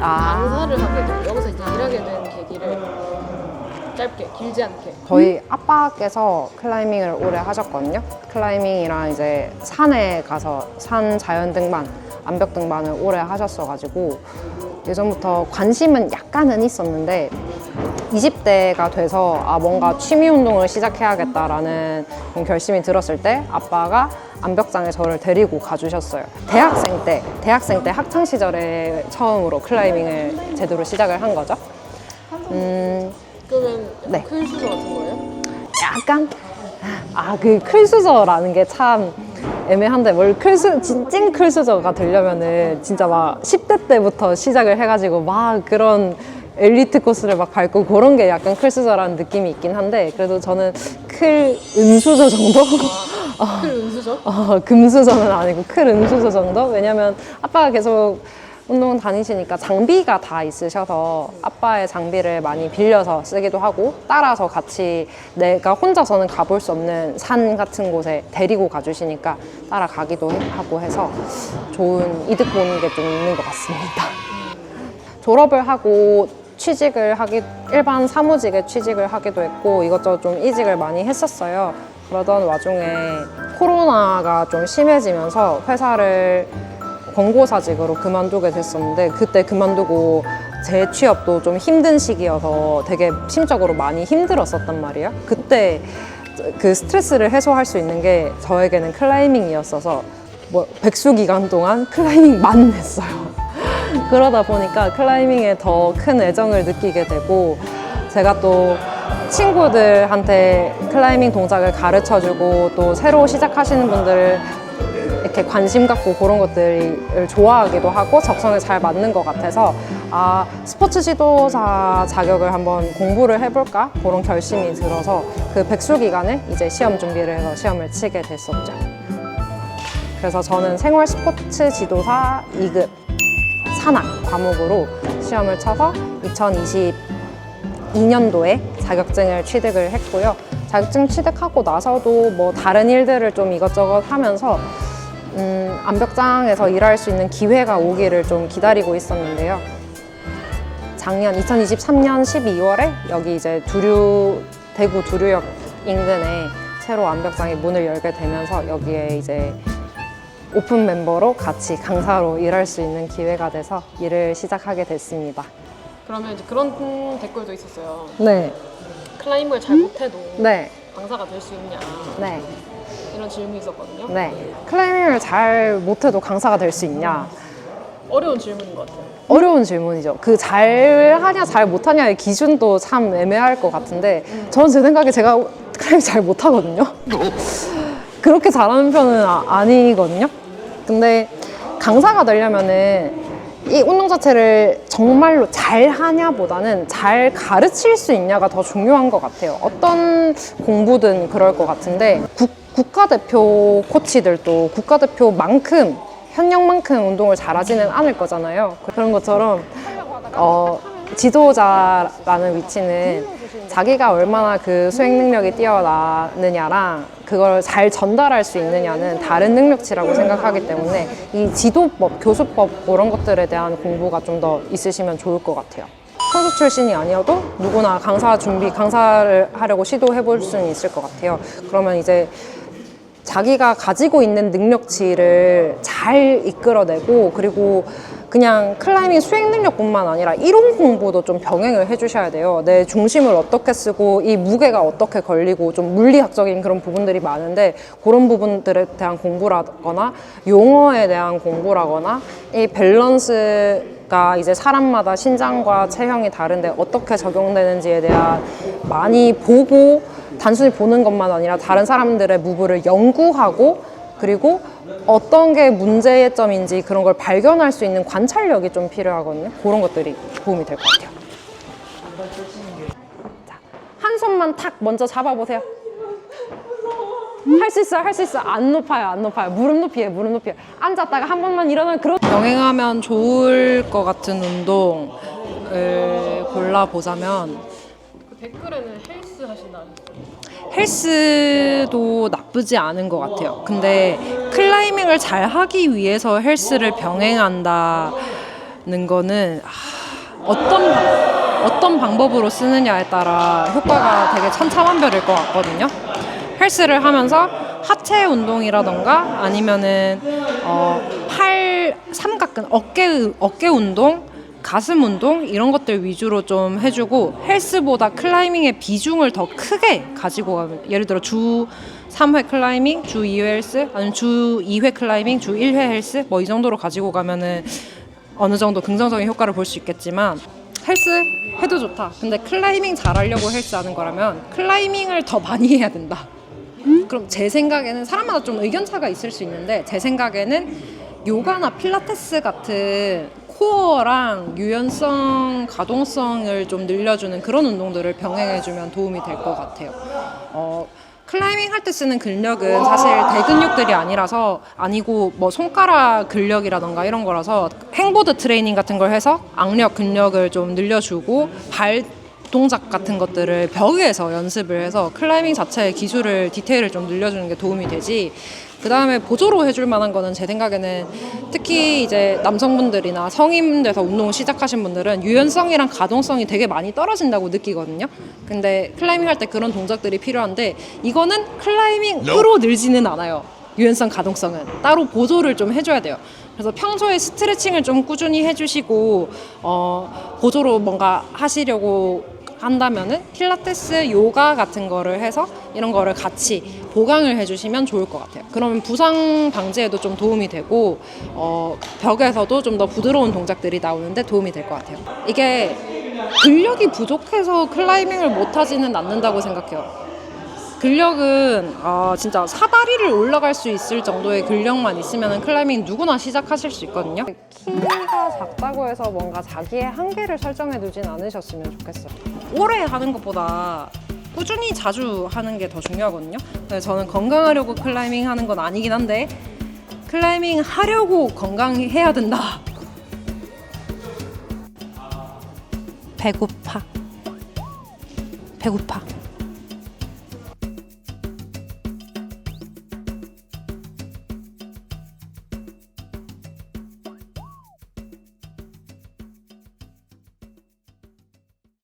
강사를 하게 되고 여기서 이제 일하게 된 계기를 짧게, 길지 않게. 저희 아빠께서 클라이밍을 오래 하셨거든요. 클라이밍이랑 이제 산에 가서 산 자연 등반, 암벽 등반을 오래 하셨어가지고 예전부터 관심은 약간은 있었는데 20대가 돼서 뭔가 취미 운동을 시작해야겠다라는 결심이 들었을 때 아빠가 암벽장에 저를 데리고 가주셨어요. 대학생 때 학창 시절에 처음으로 클라이밍을 제대로 시작을 한 거죠. 그러면 네. 클수저 같은 거예요? 약간 그 클수저라는 게 참 애매한데 찐 클수저가 되려면은 진짜 막 10대 때부터 시작을 해가지고 막 그런 엘리트 코스를 막 밟고 그런 게 약간 클수저라는 느낌이 있긴 한데 그래도 저는 클 은수저 정도? 클 은수저? 금수저는 아니고 클 은수저 정도? 왜냐면 아빠가 계속 운동 다니시니까 장비가 다 있으셔서 아빠의 장비를 많이 빌려서 쓰기도 하고 따라서 같이 내가 혼자서는 가볼 수 없는 산 같은 곳에 데리고 가주시니까 따라가기도 하고 해서 좋은 이득 보는 게 좀 있는 것 같습니다. 졸업을 하고 일반 사무직에 취직을 하기도 했고 이것저것 좀 이직을 많이 했었어요. 그러던 와중에 코로나가 좀 심해지면서 회사를 권고사직으로 그만두게 됐었는데 그때 그만두고 재취업도 좀 힘든 시기여서 되게 심적으로 많이 힘들었었단 말이에요. 그때 그 스트레스를 해소할 수 있는 게 저에게는 클라이밍이었어서 백수 기간 동안 클라이밍만 했어요. 그러다 보니까 클라이밍에 더 큰 애정을 느끼게 되고 제가 또 친구들한테 클라이밍 동작을 가르쳐주고 또 새로 시작하시는 분들을 이렇게 관심 갖고 그런 것들을 좋아하기도 하고 적성에 잘 맞는 것 같아서 스포츠 지도사 자격을 한번 공부를 해볼까 그런 결심이 들어서 그 백수 기간에 이제 시험 준비를 해서 시험을 치게 됐었죠. 그래서 저는 생활 스포츠 지도사 2급 산악 과목으로 시험을 쳐서 2022년도에 자격증을 취득을 했고요. 자격증 취득하고 나서도 뭐 다른 일들을 좀 이것저것 하면서 암벽장에서 일할 수 있는 기회가 오기를 좀 기다리고 있었는데요. 작년 2023년 12월에 여기 이제 대구 두류역 인근에 새로 암벽장이 문을 열게 되면서 여기에 이제 오픈 멤버로 같이 강사로 일할 수 있는 기회가 돼서 일을 시작하게 됐습니다. 그러면 이제 그런 댓글도 있었어요. 네. 클라이밍을 잘 못해도 네. 강사가 될 수 있냐 네. 이런 질문이 있었거든요. 네. 클라이밍을 잘 못해도 강사가 될 수 있냐? 어려운 질문인 것 같아요. 어려운 질문이죠. 그 잘하냐 잘 못하냐의 기준도 참 애매할 것 같은데 저는 제 생각에 제가 클라이밍 잘 못하거든요. 그렇게 잘하는 편은 아니거든요. 근데 강사가 되려면은 이 운동 자체를 정말로 잘하냐보다는 잘 가르칠 수 있냐가 더 중요한 것 같아요. 어떤 공부든 그럴 것 같은데 국가대표 코치들도 국가대표만큼 현역만큼 운동을 잘하지는 않을 거잖아요. 그런 것처럼 지도자라는 위치는 자기가 얼마나 그 수행 능력이 뛰어나느냐랑 그걸 잘 전달할 수 있느냐는 다른 능력치라고 생각하기 때문에 이 지도법, 교수법 그런 것들에 대한 공부가 좀 더 있으시면 좋을 것 같아요. 선수 출신이 아니어도 누구나 강사를 하려고 시도해 볼 수는 있을 것 같아요. 그러면 이제 자기가 가지고 있는 능력치를 잘 이끌어내고 그리고 그냥 클라이밍 수행 능력뿐만 아니라 이론 공부도 좀 병행을 해주셔야 돼요. 내 중심을 어떻게 쓰고 이 무게가 어떻게 걸리고 좀 물리학적인 그런 부분들이 많은데 그런 부분들에 대한 공부라거나 용어에 대한 공부라거나 이 밸런스가 이제 사람마다 신장과 체형이 다른데 어떻게 적용되는지에 대한 많이 보고 단순히 보는 것만 아니라 다른 사람들의 무브를 연구하고 그리고 어떤 게 문제의 점인지 그런 걸 발견할 수 있는 관찰력이 좀 필요하거든요. 그런 것들이 도움이 될 것 같아요. 자, 한 손만 탁 먼저 잡아보세요. 할 수 있어요, 할 수 있어요. 안 높아요, 안 높아요. 무릎 높이에요, 무릎 높이에요. 앉았다가 한 번만 일어나면 병행하면 좋을 것 같은 운동을 골라보자면 그 댓글에는 헬스 하신다는 헬스도 나쁘지 않은 것 같아요. 근데 클라이밍을 잘 하기 위해서 헬스를 병행한다 거는 어떤 방법으로 쓰느냐에 따라 효과가 되게 천차만별일 것 같거든요. 헬스를 하면서 하체 운동이라던가 아니면은 삼각근, 어깨 운동, 가슴 운동 이런 것들 위주로 좀 해주고 헬스보다 클라이밍의 비중을 더 크게 가지고 가면 예를 들어 주 3회 클라이밍, 주 2회 헬스, 아니면 주 2회 클라이밍, 주 1회 헬스 뭐 이 정도로 가지고 가면은 어느 정도 긍정적인 효과를 볼 수 있겠지만 헬스 해도 좋다. 근데 클라이밍 잘하려고 헬스 하는 거라면 클라이밍을 더 많이 해야 된다. 그럼 제 생각에는 사람마다 좀 의견차가 있을 수 있는데 제 생각에는 요가나 필라테스 같은 코어랑 유연성, 가동성을 좀 늘려주는 그런 운동들을 병행해주면 도움이 될 것 같아요. 클라이밍 할 때 쓰는 근력은 사실 대근육들이 아니고 뭐 손가락 근력이라던가 이런 거라서 행보드 트레이닝 같은 걸 해서 악력, 근력을 좀 늘려주고 발 동작 같은 것들을 벽에서 연습을 해서 클라이밍 자체의 기술을 디테일을 좀 늘려주는 게 도움이 되지. 그 다음에 보조로 해줄 만한 거는 제 생각에는 특히 이제 남성분들이나 성인 돼서 운동을 시작하신 분들은 유연성이랑 가동성이 되게 많이 떨어진다고 느끼거든요. 근데 클라이밍 할 때 그런 동작들이 필요한데 이거는 클라이밍으로 늘지는 않아요. 유연성, 가동성은 따로 보조를 좀 해줘야 돼요. 그래서 평소에 스트레칭을 좀 꾸준히 해주시고 보조로 뭔가 하시려고 한다면은 필라테스, 요가 같은 거를 해서 이런 거를 같이 보강을 해주시면 좋을 것 같아요. 그러면 부상 방지에도 좀 도움이 되고 벽에서도 좀 더 부드러운 동작들이 나오는데 도움이 될 것 같아요. 이게 근력이 부족해서 클라이밍을 못하지는 않는다고 생각해요. 근력은 진짜 사다리를 올라갈 수 있을 정도의 근력만 있으면 클라이밍 누구나 시작하실 수 있거든요. 키가 작다고 해서 뭔가 자기의 한계를 설정해 두진 않으셨으면 좋겠어요. 오래 하는 것보다 꾸준히 자주 하는 게 더 중요하거든요. 그래서 저는 건강하려고 클라이밍 하는 건 아니긴 한데 클라이밍 하려고 건강해야 된다. 배고파.